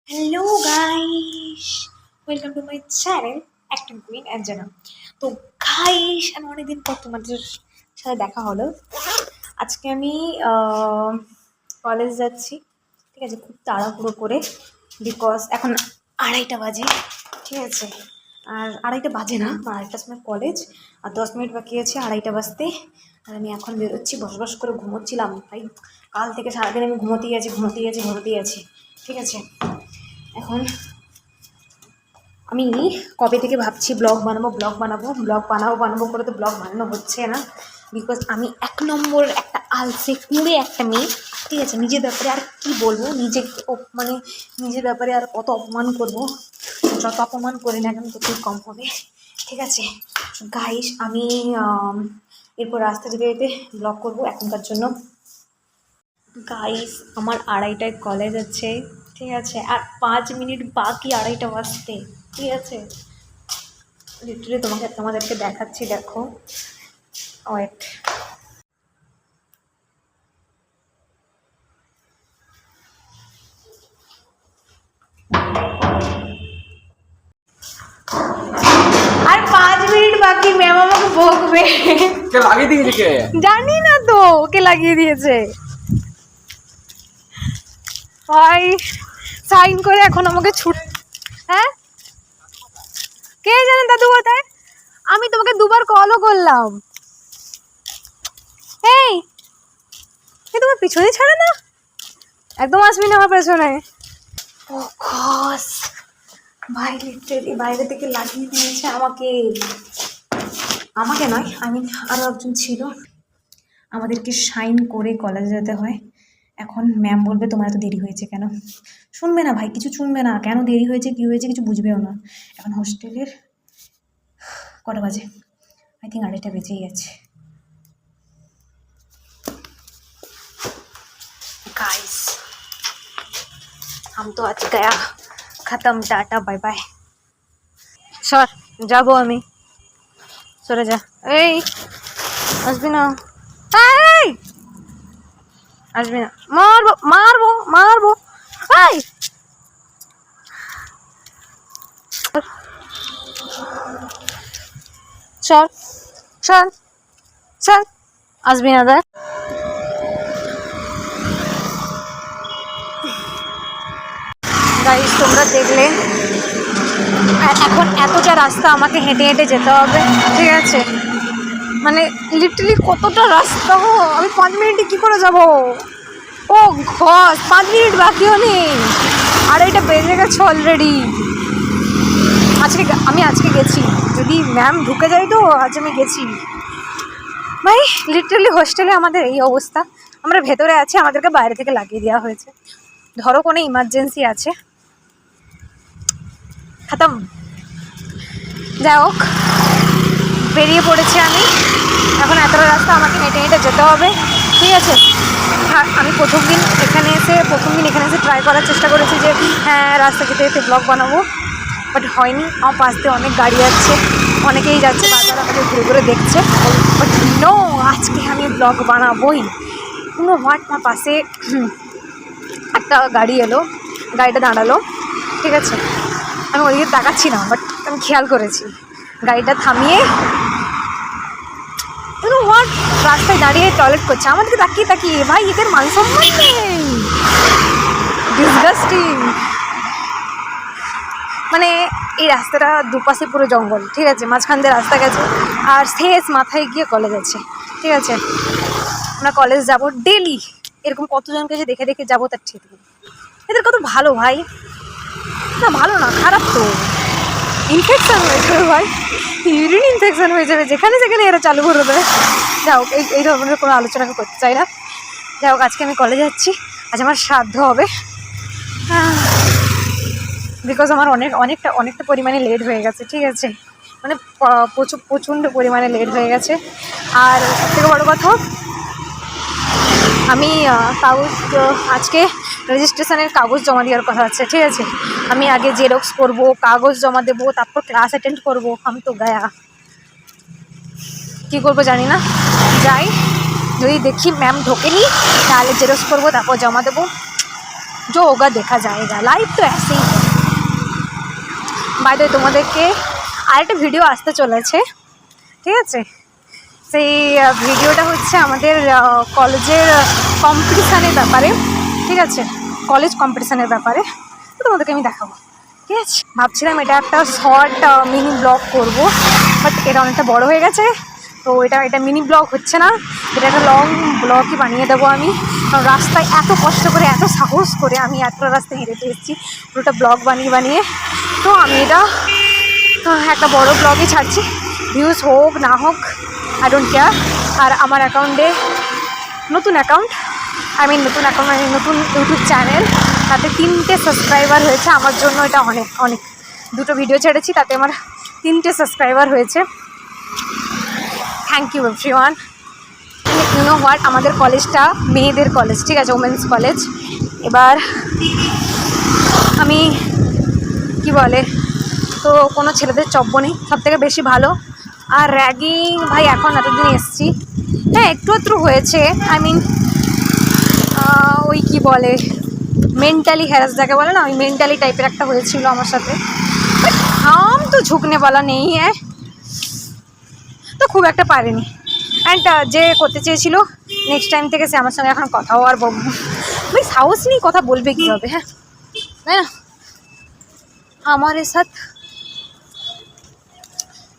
Hello guys, welcome to my channel acting queen Anjana. তো guys, আমি অনেকদিন পর তোমাদের সাথে দেখা হলো। আজকে আমি কলেজ যাচ্ছি, ঠিক আছে, খুব তাড়াহুড়ো করে, বিকজ এখন 2:30 বাজে, ঠিক আছে। আর 2:30 বাজে না, 2:30টার সময় কলেজ, আর 10 মিনিট বাকি আছে 2:30 বাজতে। আর আমি এখন বেরোচ্ছি, বসবাস করে ঘুমোচ্ছিলাম ভাই। কাল থেকে সারাদিন আমি ঘুমোতেই আছি, ঠিক আছে। এখন আমি কবে থেকে ভাবছি ব্লগ বানাবো করে তো ব্লগ বানানো হচ্ছে না, বিকজ আমি 1 নম্বর একটা আলসে কুঁড়ে একটা মেয়ে, ঠিক আছে। নিজের ব্যাপারে আর কি বলবো, নিজের ব্যাপারে আর কত অপমান করবো, যত অপমান করি না কেন ততই কম হবে, ঠিক আছে। গাইস, আমি এরপর রাস্তা যেতে যেতে ব্লগ করবো। এখনকার জন্য গাইস, আমার 2:30টায় কলেজ আছে, ঠিক আছে, আর 5 মিনিট বাকি 2:30 বাজতে, ঠিক আছে। লিটারালি তোমাদেরকে দেখাচ্ছি, দেখো, ওয়েট। আর 5 মিনিট বাকি, ম্যাম আমাকে বকবে। কে লাগিয়ে দিয়েছে? কে জানি না তো, ওকে লাগিয়ে দিয়েছে ভাই। সাইন করে এখন আমাকে হ্যাঁ, কে জানে দাদু কোথায়? আমি তোমাকে 2বার কলও করলাম। এই তোমার পিছনে ছাড়ে না, একদম আসবি না আমার পেছনে। ও খস ভাই, লিটারালি বাইরে থেকে লাগিয়ে দিয়েছে আমাকে নয়, আরো একজন ছিল। আমাদেরকে সাইন করে কলেজে যেতে হয়। এখন ম্যাম বলবে তোমার এত দেরি হয়েছে কেন, শুনবে না ভাই, কিছু শুনবে না, কেন দেরি হয়েছে কি হয়েছে কিছু বুঝবেও না। এখন হোস্টেলের কটা বাজে? আই থিঙ্ক 2:30 বেজেই গেছে। गाइस, हम तो आज गया, खत्म, टाटा बाय बाय। सर যাবো আমি, সরে যা। এই আসবি না, এই আসবি না, মারবো মারবো মারবো। এই চল চল চল, আসবি না দেখ। গাইস, তোমরা দেখলে এখন এতটা রাস্তা আমাকে হেঁটে হেঁটে যেতে হবে, ঠিক আছে। মানে লিটারালি কতটা রাস্তা, আমি 5 মিনিটে কি করে যাব? ও ঘর, 5 মিনিট বাকিও নেই, 2:30 বেজে গেছে অলরেডি। আজকে গেছি, যদি ম্যাম ঢুকে যায় তো আজ আমি গেছি ভাই। লিটারালি হোস্টেলে আমাদের এই অবস্থা, আমরা ভেতরে আছি, আমাদেরকে বাইরে থেকে লাগিয়ে দেওয়া হয়েছে। ধরো কোনো ইমার্জেন্সি আছে, খতম। যাই হোক, বেরিয়ে পড়েছি আমি। এখন এতটা রাস্তা আমাকে হেঁটে হেঁটে যেতে হবে, ঠিক আছে। আমি প্রথম দিন এখানে এসে ট্রাই করার চেষ্টা করেছি যে হ্যাঁ রাস্তা যেতে যেতে ব্লগ বানাবো, বাট হয়নি। আমার পাশ দিয়ে অনেক গাড়ি যাচ্ছে, অনেকেই যাচ্ছে, বারবার আমাকে ঘুরে ঘুরে দেখছে, বাট নো, আজকে আমি ব্লগ বানাবোই। কোনো হোয়াট, আমার পাশে একটা গাড়ি এলো, গাড়িটা দাঁড়ালো, ঠিক আছে। আমি ওইদিকে তাকাচ্ছি না, বাট আমি খেয়াল করেছি গাড়িটা থামিয়ে হোয়াট রাস্তায় দাঁড়িয়ে টয়লেট করছে, আমাদেরকে তাকিয়ে তাকিয়ে। ভাই, এদের মান সম্মান নেই, ডিসগাস্টিং। মানে এই রাস্তাটা দুপাশে পুরো জঙ্গল, ঠিক আছে, মাঝখান দিয়ে রাস্তা গেছে, আর শেষ মাথায় গিয়ে কলেজ আছে, ঠিক আছে। আমরা কলেজ যাব ডেলি, এরকম কতজনকে যে দেখে দেখে যাবো তার ঠিক নেই। এদের কত ভালো ভাই, না ভালো না, খারাপ তো। ইনফেকশান হয়ে যাবে ভাই, ইউরিন ইনফেকশান হয়ে যাবে যেখানে যেখানে এরা চালু করে দেবে। যাই হোক, এই ধরনের কোনো আলোচনা আমি করতে চাই না। যাই হোক, আজকে আমি কলেজে যাচ্ছি, আজ আমার শ্রাদ্ধ হবে, বিকজ আমার অনেকটা পরিমাণে লেট হয়ে গেছে, ঠিক আছে। মানে প্রচণ্ড পরিমাণে লেট হয়ে গেছে। আর সবথেকে বড়ো কথা, আমি আজকে রেজিস্ট্রেশনের কাগজ জমা দেওয়ার কথা আছে, ঠিক আছে। আমি আগে জেরক্স করবো, কাগজ জমা দেবো, তারপর ক্লাস অ্যাটেন্ড করবো। আমি তো গায়া, কী করবো জানি না। যাই, যদি দেখি ম্যাম ঢোকেনি তাহলে জেরক্স করবো, তারপর জমা দেবো। जो होगा देखा जाएगा, लाइफ तो ऐसे ही है। বাই দ্য ওয়ে তোমাদেরকে আরেকটা ভিডিও আসতে চলেছে, ঠিক আছে? সেই ভিডিওটা হচ্ছে আমাদের কলেজের কম্পিটিশানের ব্যাপারে, ঠিক আছে? কলেজ কম্পিটিশানের ব্যাপারে, তো তোমাদেরকে আমি দেখাবো, ঠিক আছে? ভাবছিলাম এটা একটা শর্ট মিনি ব্লগ করবো, বাট এটা অনেকটা বড় হয়ে গেছে, তো এটা মিনি ব্লগ হচ্ছে না, এটা একটা লং ব্লগই বানিয়ে দেবো আমি। কারণ রাস্তায় এত কষ্ট করে, এত সাহস করে আমি এতটা রাস্তায় হেঁটে এসেছি পুরোটা ব্লগ বানিয়ে, তো আমি এটা একটা বড় ব্লগই ছাড়ছি। ভিউজ হোক না হোক আই ডোন্ট কেয়ার। আর আমার অ্যাকাউন্টে নতুন অ্যাকাউন্ট মানে নতুন ইউটিউব চ্যানেল, তাতে 3টে সাবস্ক্রাইবার হয়েছে। আমার জন্য এটা অনেক 2টো ভিডিও ছেড়েছি, তাতে আমার 3টে সাবস্ক্রাইবার হয়েছে। Thank you everyone. You know what, আমাদের কলেজটা মেয়েদের কলেজ, ঠিক আছে? Women's college. এবার আমি কি বলে, তো কোনো ছেলেদের চব্য নেই, সবথেকে বেশি ভালো। আর র্যাগিং ভাই এখন এতদিন এসছি, হ্যাঁ একটু হয়েছে, আই মিন ওই কি বলে মেন্টালি হ্যারাস যাকে বলে না, ওই মেন্টালি টাইপের একটা হয়েছিল আমার সাথে। বাট হাম তো ঝুঁকনে বলা নেই, হ্যাঁ তো খুব একটা পারেনি। অ্যান্ড যে করতে চেয়েছিল নেক্সট টাইম থেকে সে আমার সঙ্গে এখন কথাও আর ভাই সাহস নেই, কথা বলবে কীভাবে, হ্যাঁ তাই না? আমার সাথ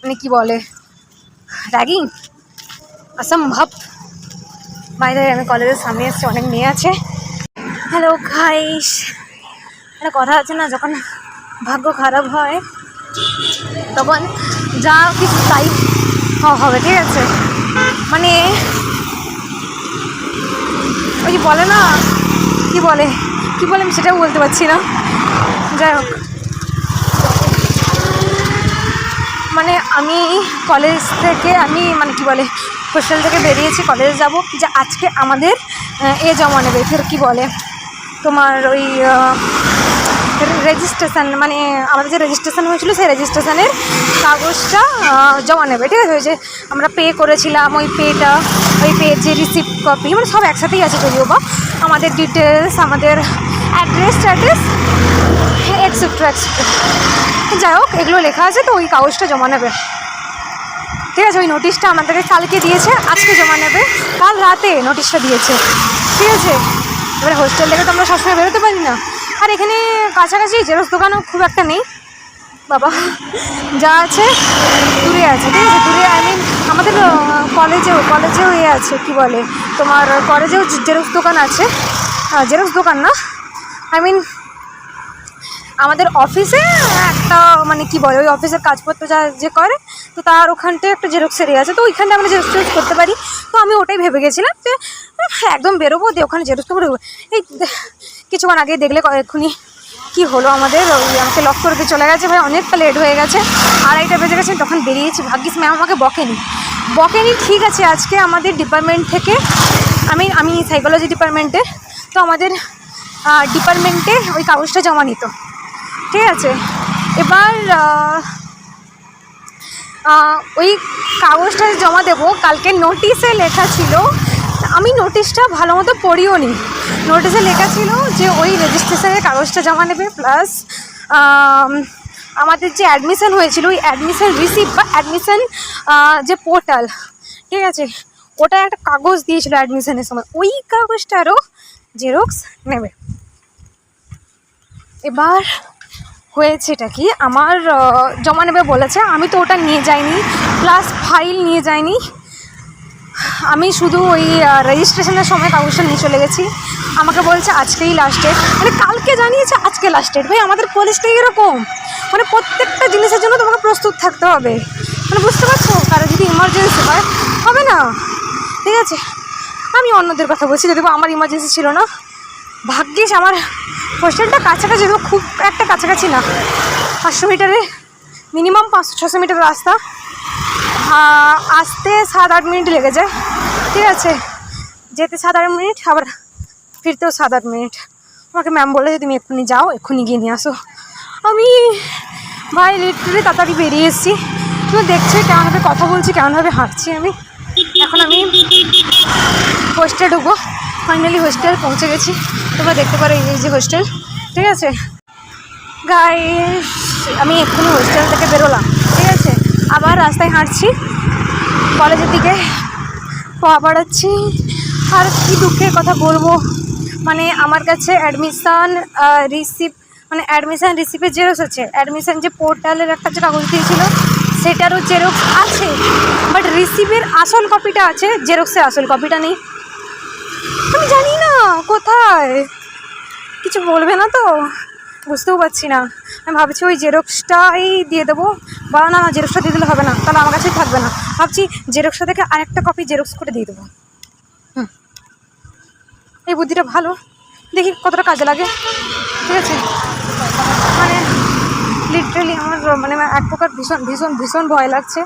মানে কি বলে র্যাগিং অসম্ভব। বাইরে আমি কলেজের সামনে এসেছি, অনেক মেয়ে আছে। হ্যালো গাইস, একটা কথা আছে না, যখন ভাগ্য খারাপ হয় তখন যা কিছু তাই হবে, ঠিক আছে? মানে ওই যে বলে না, কি বলে আমি সেটাও বলতে পারছি না। যাই হোক, মানে আমি কলেজ থেকে মানে কি বলে হোস্টেল থেকে বেরিয়েছি, কলেজে যাব, যে আজকে আমাদের জমা নেবে, ফের কি বলে তোমার ওই রেজিস্ট্রেশন, মানে আমাদের যে রেজিস্ট্রেশন হয়েছিল সেই রেজিস্ট্রেশনের কাগজটা জমা নেবে, ঠিক আছে? ওই যে আমরা পে করেছিলাম, ওই পের যে রিসিপ্ট কপি, মানে সব একসাথেই আছে, যদিও বা আমাদের ডিটেলস, আমাদের অ্যাড্রেস এক্সেট্রা। যাই হোক, এগুলো লেখা আছে, তো ওই কাগজটা জমা নেবে, ঠিক আছে? ওই নোটিশটা আমাদেরকে কালকে দিয়েছে, আজকে জমা নেবে। কাল রাতে নোটিশটা দিয়েছে, ঠিক আছে? এবারে হোস্টেল থেকে তো আমরা সবসময় বেরোতে পারি না, আর এখানে কাছাকাছি জেরক্স দোকানও খুব একটা নেই বাবা, যা আছে দূরে আছে, ঠিক আছে? দূরে আই মিন আমাদের কলেজেও আছে, কি বলে তোমার কলেজেও জেরক্স দোকান আছে, জেরক্স দোকান না, আই মিন আমাদের অফিসে একটা মানে কি বলে ওই অফিসের কাজপত্র যে করে, তো তার ওখানটায় একটা জেরক্স এরিয়া আছে, তো ওইখানটা আমরা জেরক্স করতে পারি। তো আমি ওটাই ভেবে গেছিলাম যে একদম বেরোবো, দিয়ে ওখানে জেরক্স করে। এই কিছুক্ষণ আগে দেখলে এক্ষুনি কি হলো, আমাদের ওই আমাকে লক করে দিয়ে চলে গেছে। ভাই অনেকটা লেট হয়ে গেছে, 2:30 বেজে গেছে, তখন বেরিয়েছি। ভাগ্যিস ম্যাম আমাকে বকেনি, ঠিক আছে? আজকে আমাদের ডিপার্টমেন্ট থেকে, আমি সাইকোলজি ডিপার্টমেন্টের, তো আমাদের ডিপার্টমেন্টে ওই কাগজটা জমা নিত, ঠিক আছে? এবার ওই কাগজটা জমা দেবো, কালকে নোটিশে লেখা ছিল, আমি নোটিশটা ভালো মতো পড়িও নি। নোটিশে লেখা ছিল যে ওই রেজিস্ট্রেশনের কাগজটা জমা নেবে, প্লাস আমাদের যে অ্যাডমিশন হয়েছিল ওই অ্যাডমিশন রিসিপ্ট বা অ্যাডমিশন যে পোর্টাল, ঠিক আছে, ওটা একটা কাগজ দিয়েছিল অ্যাডমিশনের সময়, ওই কাগজটারও জেরক্স নেবে। এবার হয়েছেটা কি, আমার জমা নেবে বলেছে, আমি তো ওটা নিয়ে যাইনি, প্লাস ফাইল নিয়ে যাইনি, আমি শুধু ওই রেজিস্ট্রেশনের সময় কাগজটা নিয়ে চলে গেছি। আমাকে বলছে আজকেই লাস্ট ডেট, মানে কালকে জানিয়েছে আজকে লাস্ট ডেট। ভাই আমাদের কলেজটাই এরকম, মানে প্রত্যেকটা জিনিসের জন্য তোমাকে প্রস্তুত থাকতে হবে, মানে বুঝতে পারছো? কারো যদি ইমার্জেন্সি হয় হবে না, ঠিক আছে? আমি অন্যদের কথা বলছি, যদি আমার ইমার্জেন্সি ছিল না। ভাগ্যিস আমার হোস্টেলটা কাছাকাছি, যদিও খুব একটা কাছাকাছি না, 500 মিটারে মিনিমাম 500-600 মিটার রাস্তা, আসতে 7-8 মিনিট লেগে যায়, ঠিক আছে? যেতে 7-8 মিনিট, আবার ফিরতেও 7-8 মিনিট। আমাকে ম্যাম বলে যে তুমি এক্ষুনি যাও, এক্ষুনি গিয়ে নিয়ে আসো। আমি ভাই লিটারালি তাড়াতাড়ি বেরিয়ে এসেছি। তুমি দেখছি কেমনভাবে কথা বলছি, কেমনভাবে হাঁটছি আমি। এখন আমি হোস্টেলে ঢুকবো, ফাইনালি হোস্টেল পৌঁছে গেছি, তোমরা দেখতে পারো এই যে হোস্টেল, ঠিক আছে গাইস। আমি এক্ষুনি হোস্টেল থেকে বেরোলাম, ঠিক আছে, আবার রাস্তায় হাঁটছি কলেজের দিকে, পা বাড়াচ্ছি। আর কি দুঃখের কথা বলবো, মানে আমার কাছে অ্যাডমিশান রিসিপ্টের জেরক্স আছে, অ্যাডমিশান যে পোর্টালের একটা যে কাগজ দিয়েছিল সেটারও জেরক্স আছে, বাট রিসিপ্টের আসল কপিটা আছে, জেরক্সের আসল কপিটা নেই। আমি জানি না কোথায়, কিছু বলবে না তো, বুঝতেও পারছি না। আমি ভাবছি ওই জেরক্সটাই দিয়ে দেবো, বা না জেরক্সটা দিয়ে দিলে হবে না, তাহলে আমার কাছেই থাকবে না। ভাবছি জেরক্সটা থেকে আরেকটা কপি জেরক্স করে দিয়ে দেবো। এই বুদ্ধিটা ভালো, দেখি কতটা কাজে লাগে, ঠিক আছে। মানে লিটারেলি আমার মানে এক প্রকার ভীষণ ভীষণ ভীষণ ভয় লাগছে,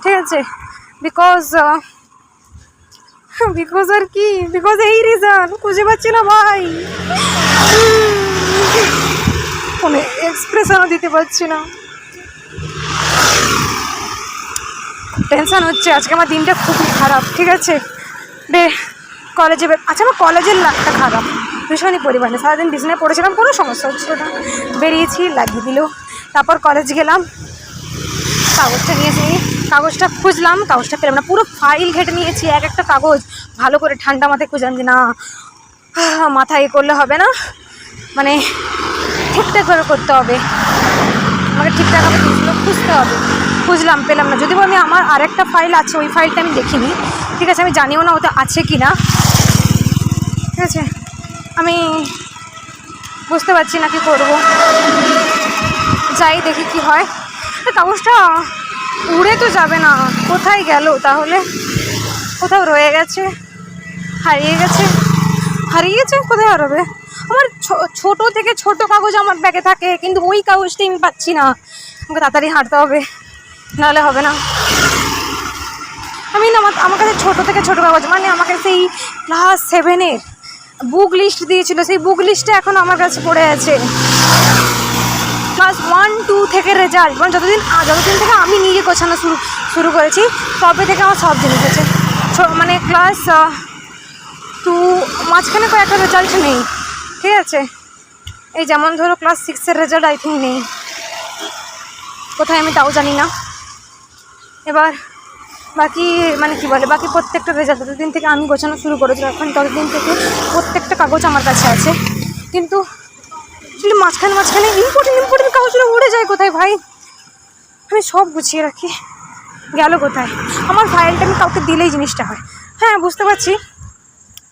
ঠিক আছে, বিকজ আর কি, বিকজ এই রিজন খুঁজে পাচ্ছি না ভাই, কোনো এক্সপ্রেশনও দিতে পারছি না, টেনশান হচ্ছে। আজকে আমার দিনটা খুবই খারাপ, ঠিক আছে। কলেজে আচ্ছা, আমার কলেজের লাইফটা খারাপ ভীষণই পরিমাণে, সারাদিন বিছানায় পড়েছিলাম, কোনো সমস্যা হচ্ছিল না, বেরিয়েছি লাগিয়ে দিল। তারপর কলেজ গেলাম, কাগজটা নিয়েছি, কাগজটা খুঁজলাম, কাগজটা পেলাম না, পুরো ফাইল ঘেটে নিয়েছি, এক একটা কাগজ ভালো করে ঠান্ডা মাথায় খুঁজলাম যে না মাথায় করলে হবে না, মানে ঠিকঠাক করে করতে হবে, আমাকে ঠিকঠাকভাবে জিনিসগুলো খুঁজতে হবে। খুঁজলাম, পেলাম না, যদিও আমি আমার আরেকটা ফাইল আছে, ওই ফাইলটা আমি দেখিনি, ঠিক আছে, আমি জানিও না ওটা আছে কি না, ঠিক আছে। আমি বুঝতে পারছি না কী করবো, যাই দেখি কি হয়। কাগজটা উড়ে তো যাবে না, কোথায় গেল তাহলে, কোথাও রয়ে গেছে, হারিয়ে গেছে, কোথায় হারাবে? আমার ছোট থেকে ছোট কাগজ আমার ব্যাগে থাকে, কিন্তু ওই কাগজটাই আমি পাচ্ছি না, আমাকে তাড়াতাড়ি হাঁটতে হবে, নাহলে হবে না। আমি না আমার কাছে ছোটো থেকে ছোটো কাগজ, মানে আমাকে সেই ক্লাস 7-এর বুক লিস্ট দিয়েছিল, সেই বুক লিস্টটা এখন আমার কাছে পড়ে আছে, ক্লাস 1-2 থেকে রেজাল্ট, মানে যতদিন থেকে আমি নিজে গোছানো শুরু করেছি তবে থেকে আমার সব জিনিস আছে, মানে ক্লাস 2 মাঝখানে কয়েকটা রেজাল্ট নেই, ঠিক আছে। এই যেমন ধরো ক্লাস 6-এর রেজাল্ট আই থিঙ্ক নেই, কোথায় আমি তাও জানি না। এবার বাকি মানে কি বলে, বাকি প্রত্যেকটা রেজাল্ট যতদিন থেকে আমি গোছানো শুরু করেছি এখন ততদিন থেকে প্রত্যেকটা কাগজ আমার কাছে আছে, কিন্তু মাঝখানে ইম্পর্টেন্ট কাগজগুলো উড়ে যায় কোথায় ভাই, আমি সব গুছিয়ে রাখি, গেল কোথায়? আমার ফাইলটা আমি কাউকে দিলেই জিনিসটা হয়। হ্যাঁ বুঝতে পারছি,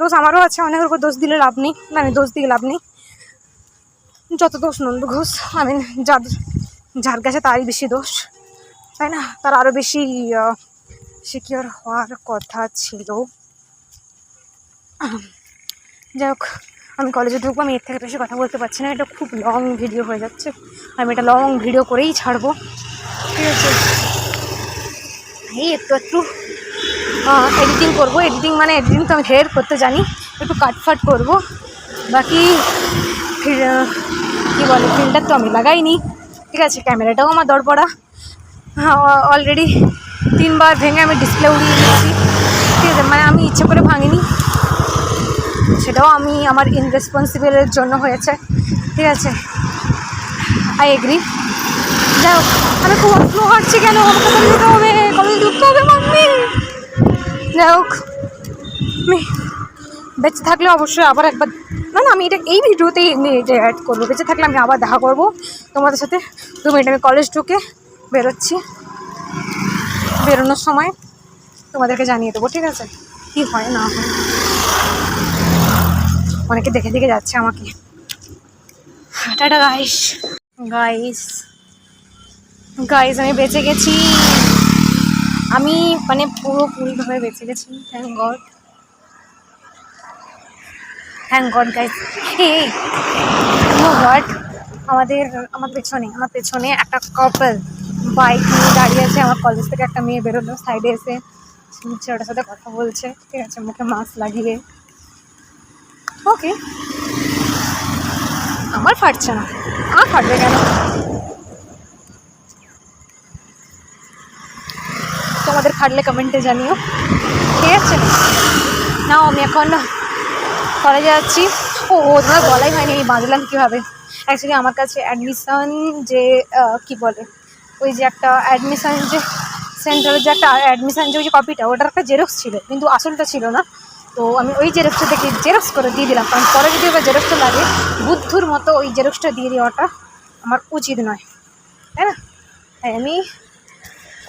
দোষ আমারও আছে, অনেকের উপর দোষ দিলে লাভ নেই, মানে দোষ দিয়ে লাভ নেই, যত দোষ নন্দ ঘোষ, আমি যার কাছে তারই বেশি দোষ, তাই না, তার আরও বেশি সিকিওর হওয়ার কথা ছিল। যাই হোক, আমি কলেজে ঢুকবো, আমি এর থেকে বেশি কথা বলতে পারছি না, এটা খুব লং ভিডিও হয়ে যাচ্ছে, আমি এটা লং ভিডিও করেই ছাড়বো, ঠিক আছে। এই একটু এডিটিং করবো, মানে এডিটিং তো আমি হেড করতে জানি, একটু কাটফাট করবো, বাকি কী বলে ফিল্টার তো আমি লাগাইনি, ঠিক আছে, ক্যামেরাটাও আমার দরপড়া, অলরেডি 3 বার ভেঙে আমি ডিসপ্লে উড়িয়ে দিয়েছি, ঠিক আছে, মানে আমি ইচ্ছে করে ভাঙিনি, সেটাও আমি আমার ইনরেসপন্সিবলের জন্য হয়েছে, ঠিক আছে, আই এগ্রি। যাই হোক, আমি খুব স্লো হাঁটছি কেন, আমাকে তো যেতে হবে, কলেজে ঢুকতে হবে মাম্মি। যাই হোক, আমি বেঁচে থাকলে অবশ্যই আবার একবার, না আমি এই ভিডিওতেই এটা অ্যাড করবো, বেঁচে থাকলে আমি আবার দেখা করবো তোমাদের সাথে 2 মিনিট। আমি কলেজ ঢুকে বেরোচ্ছি, বেরোনোর সময় তোমাদেরকে জানিয়ে দেবো, ঠিক আছে, কী হয় না হয়। অনেকে দেখে যাচ্ছে আমাকে। টাটা গাইস আমি বেঁচে গেছি, আমি মানে পুরোপুরিভাবে বেঁচে গেছি, থ্যাংক গড গাইস। এই হোয়াট, আমার পেছনে একটা কাপল বাইক নিয়ে দাঁড়িয়ে আছে, আমার কলেজ থেকে একটা মেয়ে বেরোলো, সাইডে এসে ছেলেটার সাথে কথা বলছে, ঠিক আছে, মুখে মাস্ক লাগিয়ে। ওকে, আমার ফাটছে না, আমার ফাটবে কেন? তোমাদের ফাটলে কমেন্টে জানিও, ঠিক আছে। নাও আমি এখন কলেজে যাচ্ছি। ও তোমার বলাই হয়নি আমি বাঁধলাম কীভাবে। অ্যাকচুয়ালি আমার কাছে অ্যাডমিশন যে কি বলে ওই যে একটা অ্যাডমিশন যে সেন্টারের যে একটা অ্যাডমিশন যে ওই যে কপিটা ওটার একটা জেরক্স ছিল, কিন্তু আসলটা ছিল না। তো আমি ওই জেরক্সটা থেকে জেরক্স করে দিয়ে দিলাম, কারণ পরে যদি ওই জেরক্সটা লাগে বুদ্ধুর মতো ওই জেরক্সটা দিয়ে দেওয়াটা আমার উচিত নয়, তাই না? তাই আমি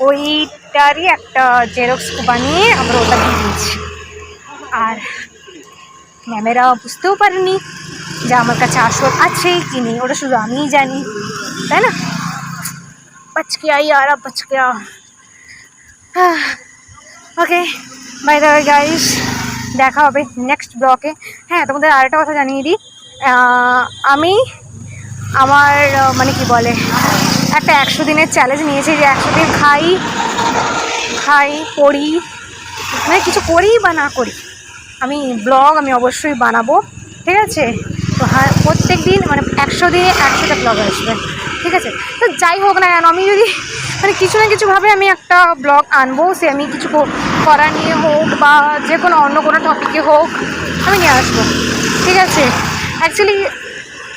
ওইটারই একটা জেরক্স বানিয়ে আমরা ওটা দিয়ে দিয়েছি। আর ম্যামেরা বুঝতেও পারেনি যে আমার কাছে আসল আছে কি নেই, ওটা শুধু আমিই জানি, তাই না? बच गया यार, बच गया। ওকে, বাই দ্য ওয়ে গাইস, দেখা হবে নেক্সট ব্লগে। হ্যাঁ, তোমাদের আরেকটা কথা জানিয়ে দিই, আমি আমার মানে কি বলে একটা 100 দিনের চ্যালেঞ্জ নিয়েছি, যে 100 দিন খাই পড়ি, মানে কিছু করি বা না করি আমি ব্লগ আমি অবশ্যই বানাবো, ঠিক আছে? তো হ্যাঁ, প্রত্যেক দিন মানে 100 দিনে 100টা ব্লগ আসবে, ঠিক আছে? তো যাই হোক না কেন, আমি যদি মানে কিছু না কিছুভাবে আমি একটা ব্লগ আনবো, সে আমি কিছু করা নিয়ে হোক বা যে কোনো অন্য কোনো টপিকে হোক আমি নিয়ে আসবো, ঠিক আছে? অ্যাকচুয়ালি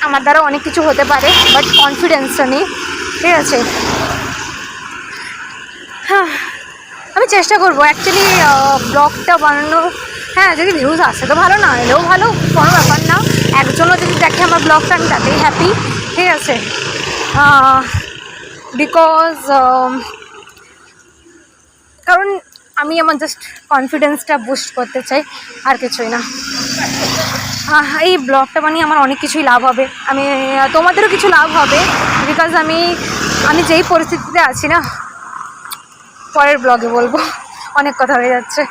আমার দ্বারা অনেক কিছু হতে পারে, বাট কনফিডেন্সটা নেই, ঠিক আছে? হ্যাঁ, আমি চেষ্টা করবো অ্যাকচুয়ালি ব্লগটা বানানো। হ্যাঁ, যদি ভিউজ আসে তো ভালো, না এলেও ভালো, কোনো ব্যাপার না। একজনও যদি দেখে আমার ব্লগটা আমি তাতেই হ্যাপি, ঠিক আছে? বিকজ কারণ আমি আমার জাস্ট কনফিডেন্সটা বুস্ট করতে চাই, আর কিছুই না। এই ব্লগটা বানিয়ে আমার অনেক কিছুই লাভ হবে, আমি তোমাদেরও কিছু লাভ হবে, বিকজ আমি যেই পরিস্থিতিতে আছি না, পরের ব্লগে বলবো, অনেক কথা হয়ে যাচ্ছে।